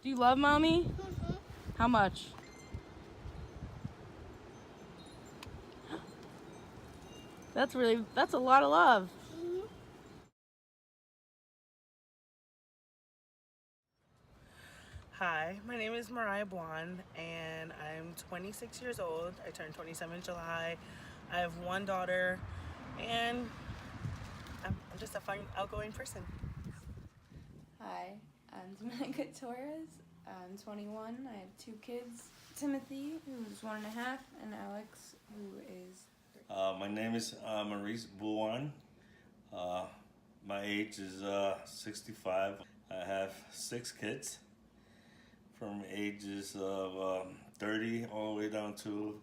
Do you love mommy? How much? That's a lot of love. Hi, my name is Mariah Blonde, and I'm 26 years old. I turned 27 in July. I have one daughter, and I'm just a fun, outgoing person. Hi, I'm Dominica Torres. I'm 21. I have two kids, Timothy, who's 1.5, and Alex, who is 3. My name is Maurice Bouan. My age is 65. I have 6 kids from ages of 30 all the way down to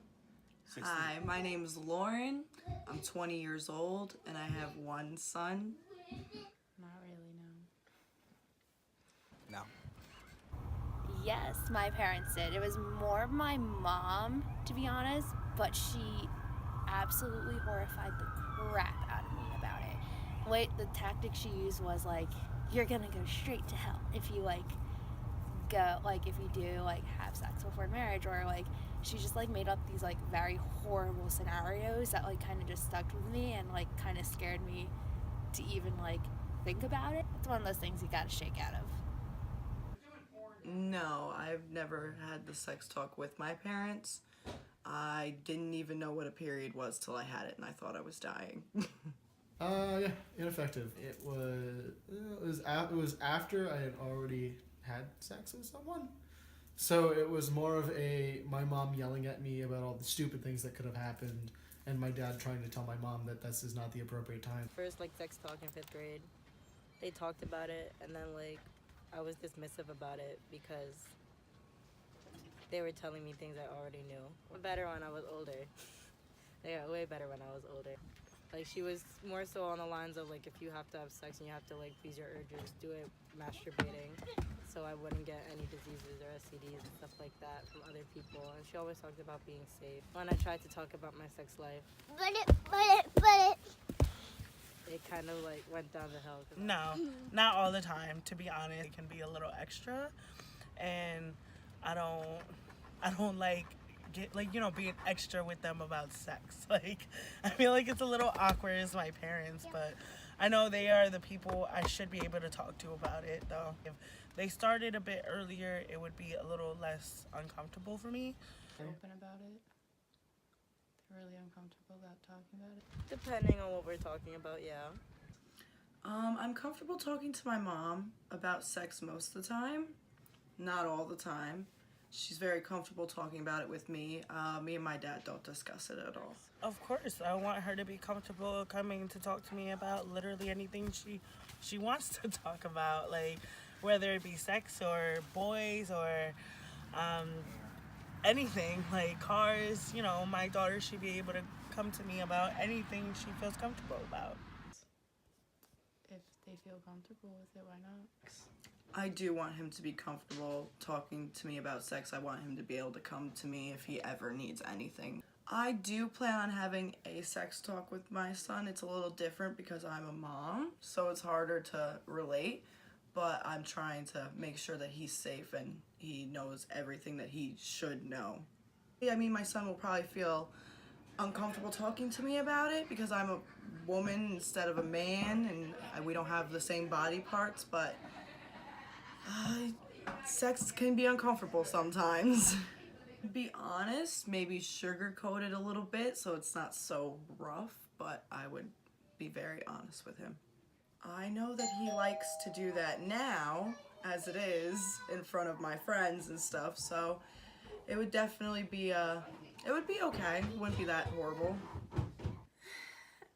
60. Hi, my name is Lauren. I'm 20 years old and I have one son. Not really, no. No. Yes, my parents did. It was more my mom, to be honest, but she absolutely horrified the crap out of me about it. The tactic she used was like, you're gonna go straight to hell if you if you do have sex before marriage, or she just made up these very horrible scenarios that kind of just stuck with me and kind of scared me to even think about it. It's one of those things you gotta shake out of. No, I've never had the sex talk with my parents. I didn't even know what a period was till I had it and I thought I was dying. Yeah, ineffective. It was after I had already had sex with someone. So it was more of my mom yelling at me about all the stupid things that could have happened, and my dad trying to tell my mom that this is not the appropriate time. First, sex talk in 5th grade. They talked about it, and then, I was dismissive about it because they were telling me things I already knew. Better when I was older. They got way better when I was older. She was more so on the lines of, if you have to have sex and you have to, please your urges, do it masturbating, so I wouldn't get any diseases or STDs and stuff like that from other people. And she always talked about being safe. When I tried to talk about my sex life, it kind of went down the hill. No, not all the time, to be honest. It can be a little extra, and I don't being extra with them about sex. I feel it's a little awkward as my parents, but I know they are the people I should be able to talk to about it, though. If they started a bit earlier, it would be a little less uncomfortable for me. Open about it. They're really uncomfortable about talking about it. Depending on what we're talking about, yeah. I'm comfortable talking to my mom about sex most of the time. Not all the time. She's very comfortable talking about it with me. Me and my dad don't discuss it at all. Of course, I want her to be comfortable coming to talk to me about literally anything she wants to talk about, whether it be sex or boys or anything, cars. My daughter should be able to come to me about anything she feels comfortable about. If they feel comfortable with it, why not? I do want him to be comfortable talking to me about sex. I want him to be able to come to me if he ever needs anything. I do plan on having a sex talk with my son. It's a little different because I'm a mom, so it's harder to relate, but I'm trying to make sure that he's safe and he knows everything that he should know. I mean, my son will probably feel uncomfortable talking to me about it because I'm a woman instead of a man, and we don't have the same body parts, but sex can be uncomfortable sometimes. To be honest, maybe sugarcoat it a little bit so it's not so rough, but I would be very honest with him. I know that he likes to do that now, as it is, in front of my friends and stuff, so it would definitely be, it would be okay. It wouldn't be that horrible.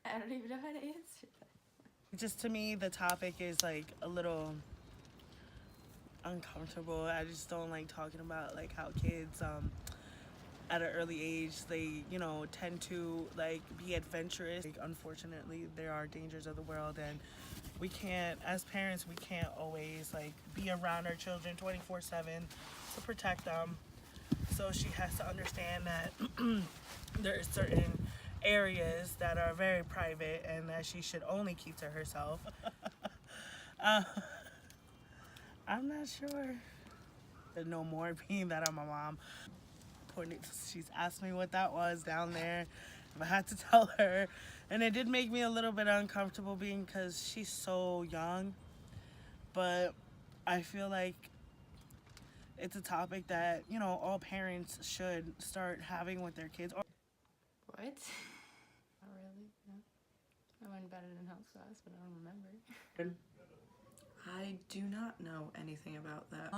I don't even know how to answer that. Just to me, the topic is a little uncomfortable. I just don't like talking about how kids at an early age they tend to be adventurous. Unfortunately, there are dangers of the world, and we can't, as parents, we can't always be around our children 24/7 to protect them. So she has to understand that there are certain areas that are very private and that she should only keep to herself. I'm not sure. no more being that I'm a mom. She's asked me what that was down there. If I had to tell her. And it did make me a little bit uncomfortable because she's so young. But I feel like it's a topic that, you know, all parents should start having with their kids. What? Not really, no. I went better in health class, but I don't remember. I do not know anything about that.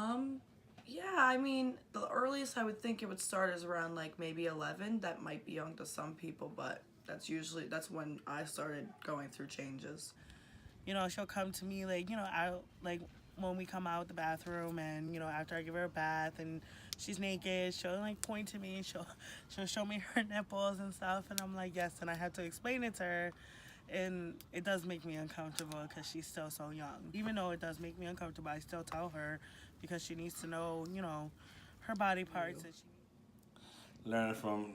Yeah, I mean, the earliest I would think it would start is around like maybe 11. That might be young to some people, but that's when I started going through changes. You know, she'll come to me like, you know, when we come out the bathroom and, you know, after I give her a bath and she's naked, she'll like point to me, she'll show me her nipples and stuff, and I'm like, yes, and I have to explain it to her. And it does make me uncomfortable because she's still so young. Even though it does make me uncomfortable, I still tell her because she needs to know, you know, her body parts. That she Learning from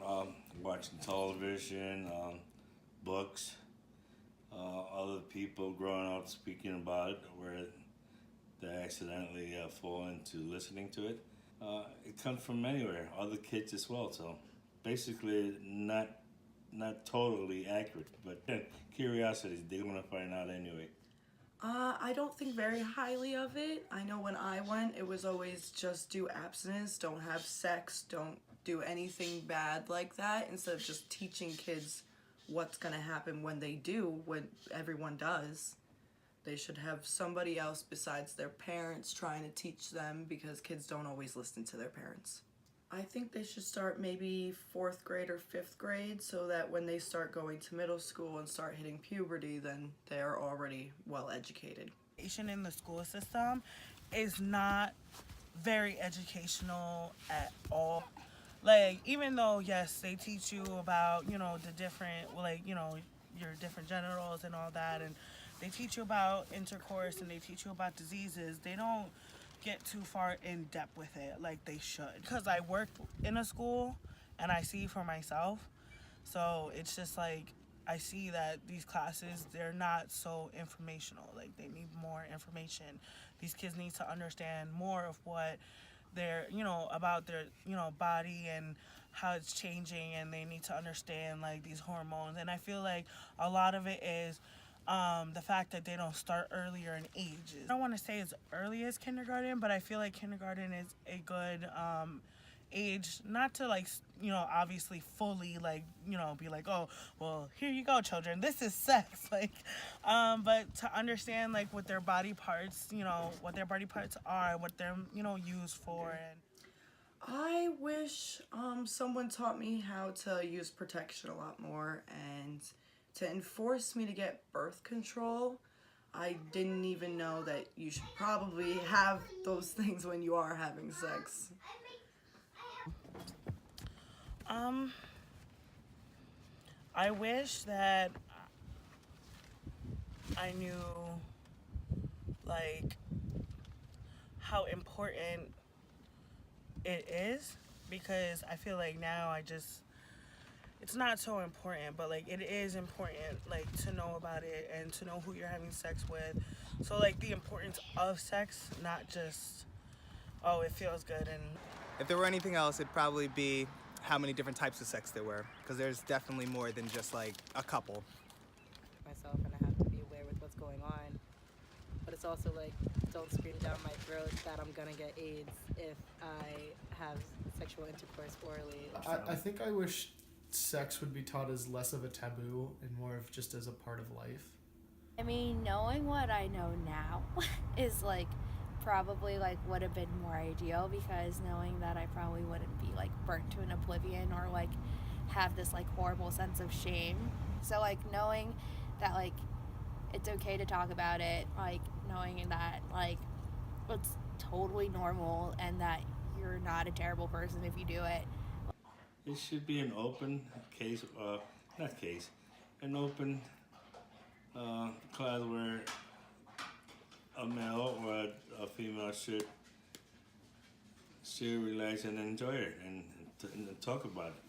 watching television, books, other people growing up speaking about it, where they accidentally fall into listening to it. It comes from anywhere, other kids as well. So basically, not totally accurate, but curiosity, they want to find out anyway. I don't think very highly of it. I know when I went, it was always just do abstinence, don't have sex, don't do anything bad like that, instead of just teaching kids what's going to happen when they do, when everyone does. They should have somebody else besides their parents trying to teach them, because kids don't always listen to their parents. I think they should start maybe 4th grade or 5th grade, so that when they start going to middle school and start hitting puberty, then they're already well educated. in the school system is not very educational at all. Like, even though, yes, they teach you about, you know, the different, like, you know, your different genitals and all that, and they teach you about intercourse and they teach you about diseases, they don't get too far in depth with it like they should. Because I work in a school and I see for myself, so it's just like I see that these classes, they're not so informational. Like, they need more information. These kids need to understand more of what they're, you know, about their, you know, body and how it's changing, and they need to understand like these hormones. And I feel like a lot of it is the fact that they don't start earlier in ages. I don't want to say as early as kindergarten, but I feel like kindergarten is a good age, not to like, you know, obviously fully like, you know, be like, oh, well, here you go, children, this is sex, like, but to understand like what their body parts, you know, what their body parts are, what they're, you know, used for. And I wish someone taught me how to use protection a lot more, and to enforce me to get birth control. I didn't even know that you should probably have those things when you are having sex. I wish that I knew like how important it is, because I feel like now it's not so important, but like it is important, like, to know about it and to know who you're having sex with. So like the importance of sex, not just, oh, it feels good. And if there were anything else, it'd probably be how many different types of sex there were, because there's definitely more than just like a couple. Myself, and I have to be aware with what's going on, but it's also like, don't scream down my throat that I'm gonna get AIDS if I have sexual intercourse orally. I think I wish sex would be taught as less of a taboo and more of just as a part of life. I mean, knowing what I know now is like probably like would have been more ideal, because knowing that I probably wouldn't be like burnt to an oblivion or like have this like horrible sense of shame. So like knowing that like it's okay to talk about it, like knowing that like it's totally normal and that you're not a terrible person if you do it. It should be an open case, an open class where a male or a female should relax and enjoy it and talk about it.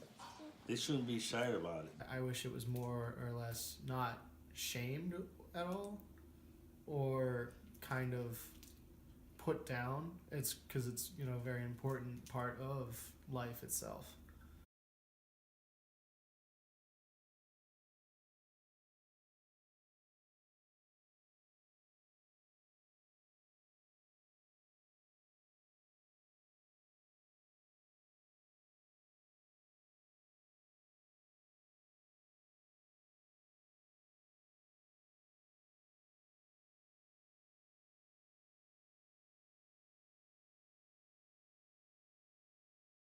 They shouldn't be shy about it. I wish it was more or less not shamed at all, or kind of put down. It's because it's, you know, a very important part of life itself.